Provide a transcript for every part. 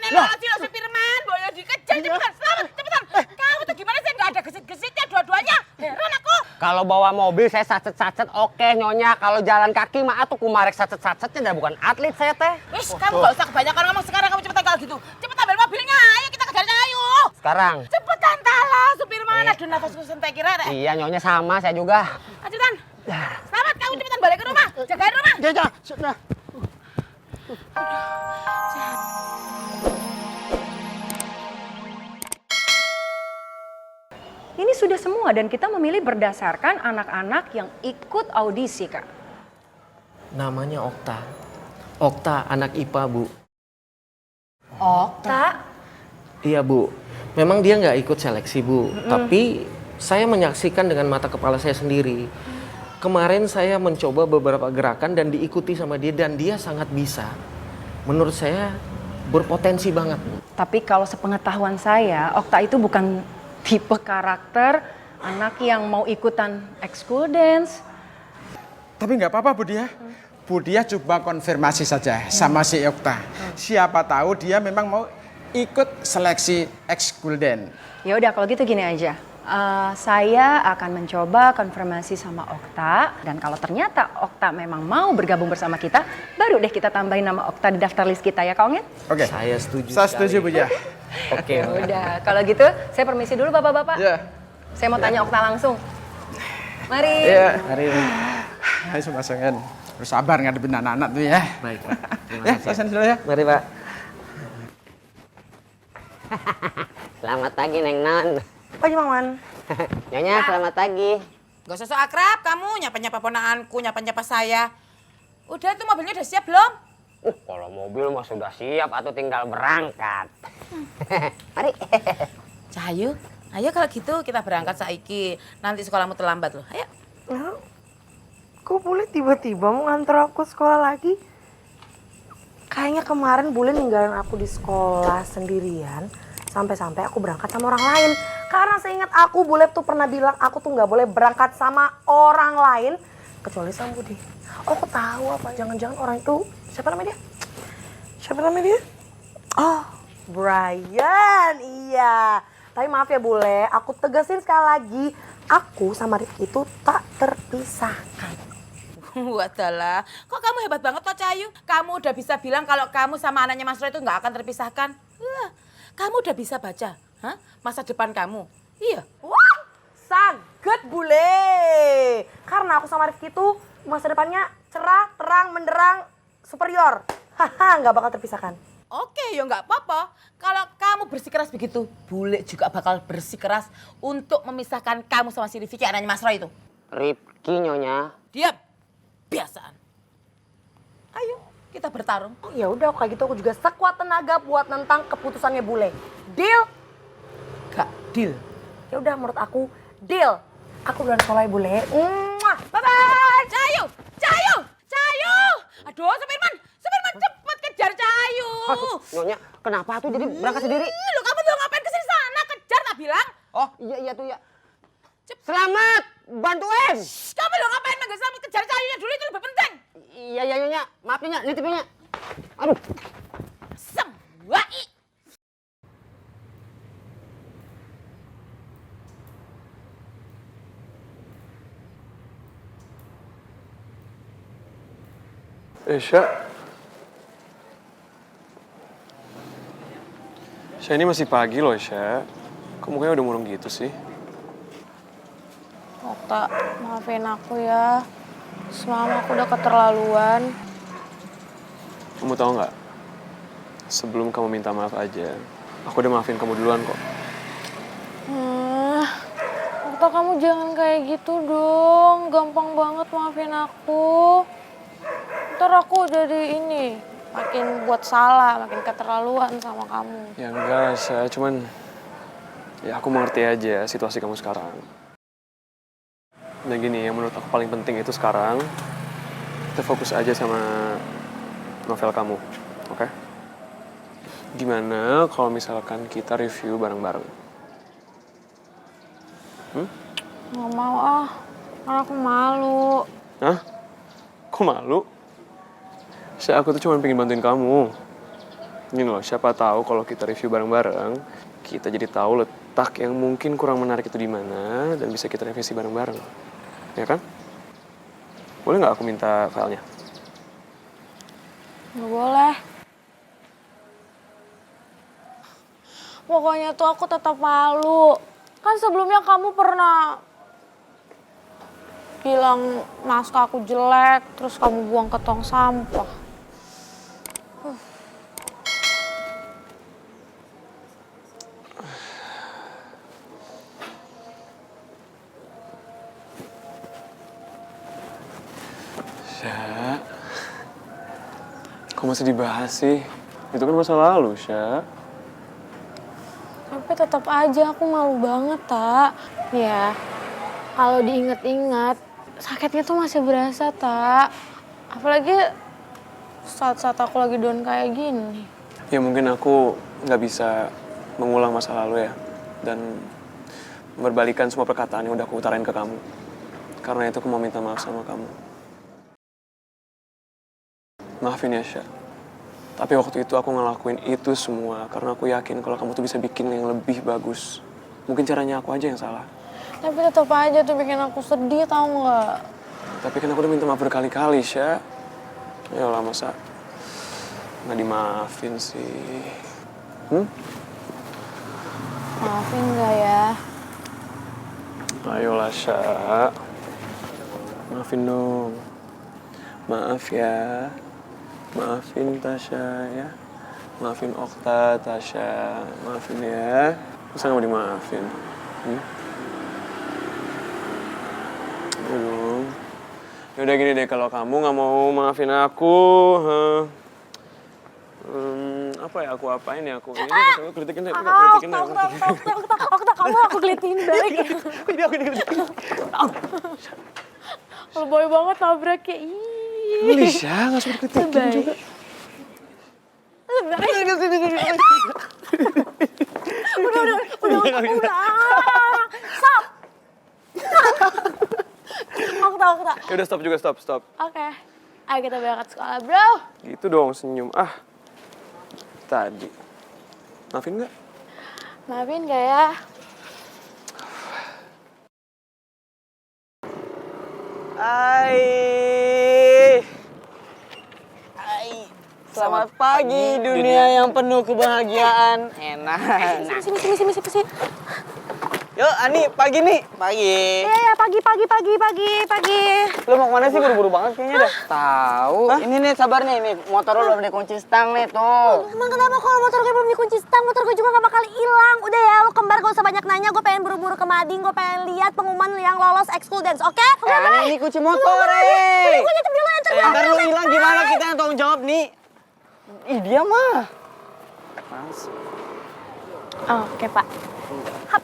Astagfirullahaladzim, Supirman. Boyo dikejar, cepetan, selamat, cepetan. Kamu tuh gimana sih? Nggak ada gesit-gesitnya dua-duanya. Heran aku. Kalau bawa mobil saya sacet-sacet oke Nyonya. Kalau jalan kaki mah atuh kumarek sacet-sacetnya dah bukan atlet saya teh. Wis, kamu nggak usah kebanyakan ngomong sekarang. Kamu cepetan kalau gitu. Cepetan ambil mobilnya. Ayo kita kejarnya, ayo. Sekarang. Cepetan tala, Supirman. Aduh, nafasku sentai kira. Iya Nyonya sama saya juga. Cepetan. Selamat, kamu cepetan balik ke rumah. Jagain rumah. Ya, sudah. Ini sudah semua dan kita memilih berdasarkan anak-anak yang ikut audisi, Kak. Namanya Okta. Okta anak IPA, Bu. Okta? Iya, Bu. Memang dia nggak ikut seleksi, Bu. Tapi saya menyaksikan dengan mata kepala saya sendiri. Kemarin saya mencoba beberapa gerakan dan diikuti sama dia dan dia sangat bisa. Menurut saya berpotensi banget, Bu. Tapi kalau sepengetahuan saya, Okta itu bukan tipe karakter anak yang mau ikutan ekskul dance. Tapi nggak apa-apa Bu Dia. Bu Dia coba konfirmasi saja sama si Okta. Siapa tahu dia memang mau ikut seleksi ekskul dance. Ya udah kalau gitu gini aja. Saya akan mencoba konfirmasi sama Okta dan kalau ternyata Okta memang mau bergabung bersama kita, baru deh kita tambahin nama Okta di daftar list kita ya, Kak Ongen? Oke. Saya setuju. Saya setuju Bu Dia. Oke. Udah, kalau gitu saya permisi dulu Bapak-bapak. Ya. Saya mau tanya Okta langsung. Mari. Iya. Mari. Ayo masangin. Harus sabar ngadepin anak-anak tuh ya. Baik, Pak. Terima Ya, kasih. saya dulu ya. Mari, Pak. Selamat pagi Neng Non. Pagi Maman. Nyonya selamat pagi. Gak usah sok akrab kamu, nyapa-nyapa ponaanku, nyapa-nyapa saya. Udah tuh mobilnya udah siap belum? Kalau mobil mah sudah siap atau tinggal berangkat. Mari. Cahayu, ayo kalau gitu kita berangkat saiki. Nanti sekolahmu terlambat loh, ayo. Kok Bule tiba-tiba mau nganter aku sekolah lagi? Kayaknya kemarin Bule ninggalin aku di sekolah sendirian. Sampai-sampai aku berangkat sama orang lain. Karena seingat aku, Bule tuh pernah bilang aku tuh nggak boleh berangkat sama orang lain. Kecuali sama Budi. Oh, aku tahu apa. Jangan-jangan orang itu, siapa namanya dia? Siapa namanya dia? Oh, Brian. Iya. Tapi maaf ya Bule, aku tegasin sekali lagi. Aku sama Rifki itu tak terpisahkan. Wadalah, kok kamu hebat banget toh Cahayu? Kamu udah bisa bilang kalau kamu sama anaknya Mas Roy itu nggak akan terpisahkan. Kamu udah bisa baca masa depan kamu. Iya. Wah, sangat Bule. Karena aku sama Rifki itu masa depannya cerah, terang, menderang, superior. Haha, nggak bakal terpisahkan. Oke, ya nggak apa-apa. Kalau kamu bersikeras begitu, Bule juga bakal bersikeras untuk memisahkan kamu sama si Rifki anaknya Mas Roy itu. Rifki Nyonya. Diam. Biasaan. Ayo, kita bertarung. Oh, ya udah kayak gitu aku juga sekuat tenaga buat nentang keputusannya Bule. Deal? Gak deal. Ya udah menurut aku deal. Aku duluan sekolah ya Bule. Bye-bye. Cahayu, Cahayu, Cahayu. Aduh, Supirman cepet kejar Cahayu. Nyonya, kenapa tuh jadi berangkat sendiri? Lu kamu tuh ngapain kesini sana? Kejar tak bilang. Oh iya tuh ya. Selamat, bantuin. Kamu lo ngapain manggil selamat kejar Cahayunya dulu itu lebih penting. Iya Nyonya, maaf Nyonya, nitip Nyonya. Aduh. Semua. Sya. Sya ini masih pagi loh, Sya. Kok mukanya udah murung gitu sih? Okta, maafin aku ya. Semalam aku udah keterlaluan. Kamu tahu nggak? Sebelum kamu minta maaf aja, aku udah maafin kamu duluan kok. Okta, kamu jangan kayak gitu dong. Gampang banget maafin aku. Ntar aku jadi makin buat salah, makin keterlaluan sama kamu. Ya enggak, Sya. Cuman, ya aku mengerti aja situasi kamu sekarang. Nah gini, yang menurut aku paling penting itu sekarang, kita fokus aja sama novel kamu, oke? Gimana kalau misalkan kita review bareng-bareng? Nggak mau ah, karena aku malu. Hah? Kok malu? Aku tuh cuma pengen bantuin kamu. Gini loh, siapa tahu kalau kita review bareng-bareng, kita jadi tahu letak yang mungkin kurang menarik itu di mana dan bisa kita revisi bareng-bareng. Ya kan? Boleh nggak aku minta filenya? Nggak boleh. Pokoknya tuh aku tetap malu. Kan sebelumnya kamu pernah bilang naskah aku jelek, terus kamu buang ke tong sampah. Sya, kok masih dibahas sih? Itu kan masa lalu, Sya. Tapi tetap aja aku malu banget, Tak. Ya, kalau diinget-inget, sakitnya tuh masih berasa, Tak. Apalagi saat-saat aku lagi down kayak gini. Ya mungkin aku nggak bisa mengulang masa lalu ya. Dan berbalikan semua perkataan yang udah aku utarain ke kamu. Karena itu aku mau minta maaf sama kamu. Maafin ya, Sya. Tapi waktu itu aku ngelakuin itu semua karena aku yakin kalau kamu tuh bisa bikin yang lebih bagus. Mungkin caranya aku aja yang salah. Tapi tetap aja tuh bikin aku sedih, tau nggak? Tapi kan aku udah minta maaf berkali-kali, Sya. Yalah, masa nggak dimaafin sih? Maafin nggak ya? Ayolah, Sya. Maafin dong. Maaf ya. Maafin Tasya ya. Maafin Okta, Tasya. Maafin ya. Masa nggak mau dimaafin? Aduh. Yaudah gini deh, kalau kamu nggak mau maafin aku, apa ya aku apain ya aku? Ini aku kritikin deh, kritikin deh. Okta, kamu aku gelitin balik ya. Aku dikritikin. Lebay banget nabraknya. Lisha, nggak suka dikritikin juga. Udah. Stop. Okta. Ya udah stop juga, stop. Oke. Ayo kita berangkat sekolah, bro. Gitu dong, senyum. Tadi. Maafin nggak? Maafin gak ya? Selamat pagi dunia yang penuh kebahagiaan. Enak. Sini. Yuk, Ani, pagi nih. Pagi. Iya, pagi. Lu mau kemana sih? Buru-buru banget kayaknya dah. Tahu. Ini nih, sabar nih. Nih, motor lu belum dikunci stang nih, tuh. Emang kenapa kalau motor gue belum dikunci stang, motor gue juga gak bakal hilang. Udah ya, lo kembar gak usah banyak nanya. Gue pengen buru-buru ke Mading, gue pengen lihat pengumuman yang lolos ekskul dance, oke? Ini kunci motor, eh. Gue nyetir dulu, Ntar lu hilang gimana, kita yang tanggung jawab nih. Ih, dia mah. Oke, Pak. Hap.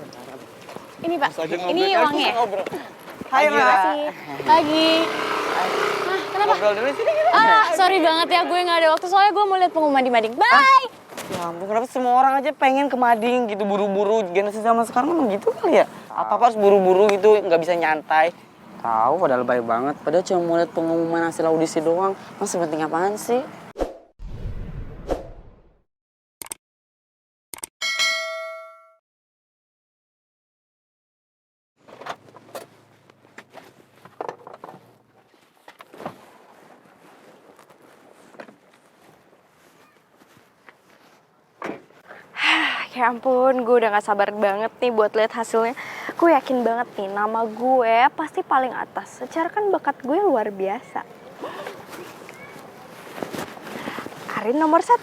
Ini, Pak. Ini uangnya. Hai, Mbak. Pagi. Kenapa? Ngobrol dulu sini kita. Sorry banget ya, gue gak ada waktu. Soalnya gue mau lihat pengumuman di Mading. Bye! Ya ampun, kenapa semua orang aja pengen ke Mading gitu, buru-buru. Generasi zaman sekarang emang gitu kali ya? Apa-apa harus buru-buru gitu, nggak bisa nyantai. Tahu, padahal baik banget. Padahal cuma mau lihat pengumuman hasil audisi doang. Masih penting apaan sih? Ya ampun, gue udah gak sabar banget nih buat lihat hasilnya. Gue yakin banget nih, nama gue pasti paling atas. Secara kan bakat gue luar biasa. Arin nomor 1.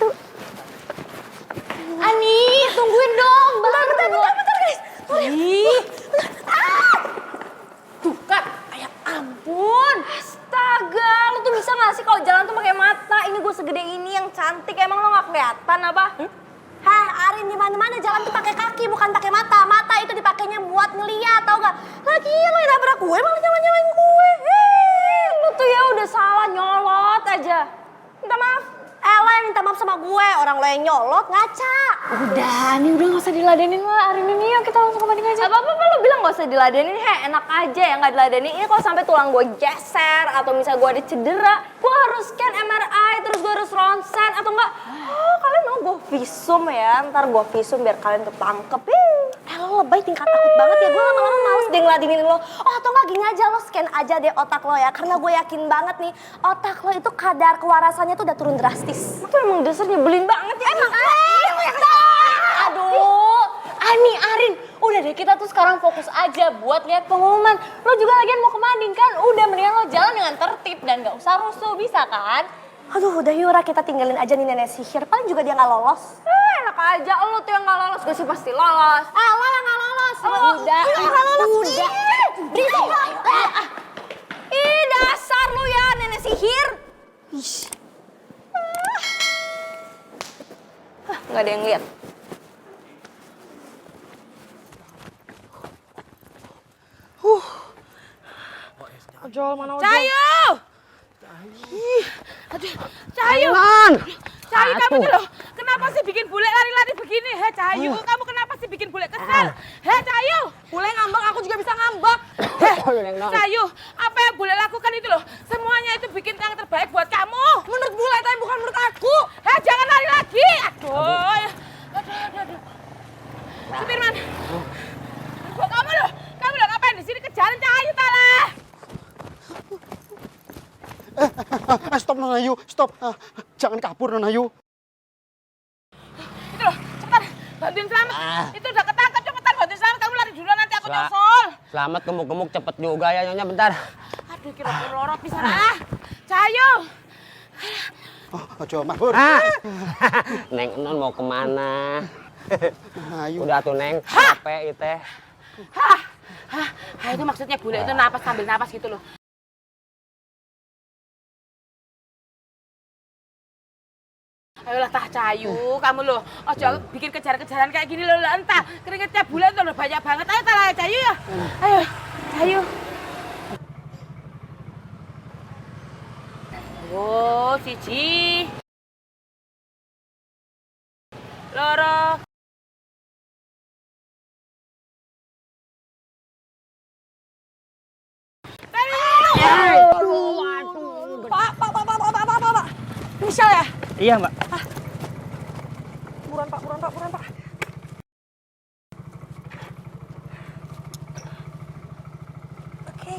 Ani, tungguin dong. Bentar, guys. Tuh kan, ya ampun. Astaga, lu tuh bisa gak sih kalau jalan tuh pakai mata? Ini gue segede ini yang cantik, emang lo gak kelihatan apa? Arin, di mana-mana jalan tuh pakai kaki, bukan pakai mata. Mata itu dipakainya buat ngeliat, tau gak? Lagi lo yang nabrak gue, malah nyalain gue. Lu tuh ya udah salah nyolot aja. Minta maaf. Lo yang minta maaf sama gue. Orang lo yang nyolot, ngaca. Udah, nih udah gak usah diladenin lah. Hari ini yuk kita langsung ke Mading aja. Apa-apa lo bilang gak usah diladenin, enak aja ya gak diladenin. Ini kalau sampai tulang gue geser atau misalnya gue ada cedera, gue harus scan MRI, terus gue harus ronsen atau enggak. Oh, kalian mau gue visum ya, ntar gue visum biar kalian ketangkep. Lo lebay tingkat takut banget ya, gue lama-lama males deh ngeladenin lo. Oh atau enggak gini aja, lo scan aja deh otak lo ya. Karena gue yakin banget nih, otak lo itu kadar kewarasannya tuh udah turun drastis. Itu emang dasar nyebelin banget ya. Emang Aduh, Ani, Arin, udah deh kita tuh sekarang fokus aja buat lihat pengumuman. Lo juga lagian mau ke Mading kan? Udah mendingan lo jalan dengan tertib dan gak usah rusuh, bisa kan? Aduh, udah Yura, kita tinggalin aja nih nenek sihir. Paling juga dia gak lolos. Enak aja, lo tuh yang gak lolos, gue sih pasti lolos. Lo yang gak lolos. Udah, gak lolos. udah. Ih, dasar lu ya, nenek sihir. Gak ada yang lihat. Ojol, mana ojol? Cahayu! Aduh, Cahayu! Cahayu kamu tuh loh, kenapa sih bikin bule lari-lari begini? Hei Cahayu, kamu kenapa sih bikin bule kesel? Hei Cahayu! Bule ngambek, aku juga bisa ngambek. Cahayu, apa yang bule lakukan itu loh, semuanya itu bikin yang terbaik buat kamu. Menurut bule, tapi bukan menurut aku. Hei jangan lari lagi! Aduh. Supirman, kamu loh ngapain di sini kejarin Cahayu talah? Stop Nona Ayu, stop. Jangan kabur Nona Ayu. Itu loh, cepetan, bantuin Selamat. Itu udah ketangkap, cepetan bantuin Selamat. Kamu lari duluan, nanti aku nyusul. Selamat gemuk-gemuk cepet juga ya Nyonya, bentar. Aduh, kira lorot bisa ah. Cahayu. Ojo mabur. Neng Non mau kemana? Nona Ayu. Udah tuh Neng, capek itu. Hah, itu maksudnya bule itu napas sambil napas gitu loh. Ayolah Tah Cahayu, kamu loh, ojo bikin kejar-kejaran kayak gini loh, entah keringetnya bule itu udah banyak banget. Ayo Tah Cahayu ya, ayo Cahayu. Oh, siji, loro. Pak. Michelle ya? Iya Mbak. Buruan Pak. Oke.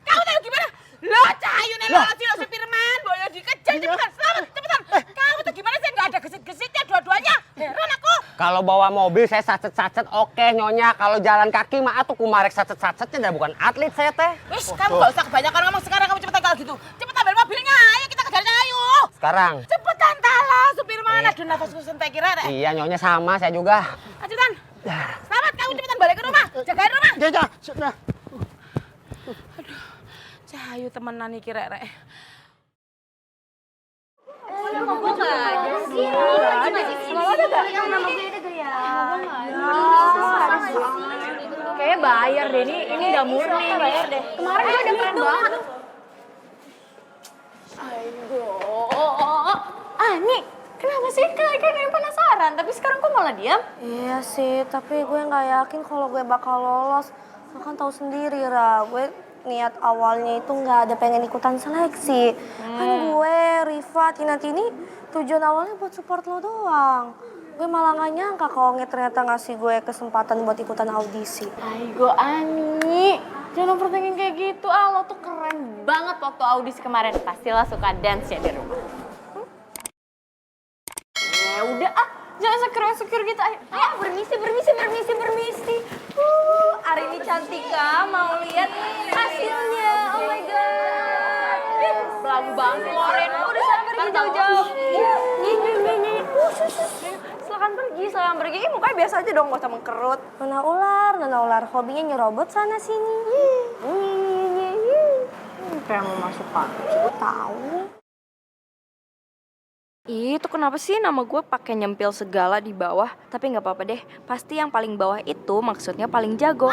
Kamu tahu gimana? Loh Cahayu nih lolos si Supirman, boyo dikejar cepetan, Selamat cepetan. Kamu tuh gimana sih nggak ada gesit-gesitnya dua-duanya? Heran aku. Kalau bawa mobil saya sacet-sacet oke Nyonya. Kalau jalan kaki mah atuh kumarek sacet-sacetnya, dah bukan atlet saya teh. Wis, kamu gak usah kebanyakan ngomong sekarang, kamu cepetan kalau gitu. Cepet ambil mobilnya, ayo kita kejar Cahayu. Sekarang. Cepetan Tala, Supirman. Aduh nafasku sentai kira deh. Iya Nyonya sama saya juga. Cepetan. Selamat, kamu cepetan balik ke rumah. Jagain rumah. Ya, sudah. Cahayu temenan nih kira rek. Kayaknya bayar deh, ini udah murni bayar deh. Kemarin dia udah keren banget. Ani, kenapa sih? Kan yang penasaran, tapi sekarang kok malah diam? Iya sih, tapi gue nggak yakin kalau gue bakal lolos. Lo kan tahu sendiri, Ra. Gue niat awalnya itu nggak ada pengen ikutan seleksi. Kan gue, Riva, Tina-Tini, tujuan awalnya buat support lo doang. Gue malah nggak nyangka kalau ternyata ngasih gue kesempatan buat ikutan audisi. Aigo Ani, jangan overthinking kayak gitu. Lo tuh keren banget waktu audisi kemarin. Pastilah suka dance ya di rumah. Ya udah jangan insecure gitu. Ayo permisi. Arini Cantika mau lihat hasilnya. Oh my god. Belagu banget keluarin. Udah sana pergi jauh-jauh. Silakan pergi. Mukanya biasa aja dong, gak usah mengkerut. Nona ular. Hobinya nyerobot sana sini. Kayak mau masuk pak. Tahu. Itu kenapa sih nama gue pakai nyempil segala di bawah? Tapi nggak apa-apa deh. Pasti yang paling bawah itu maksudnya paling jago.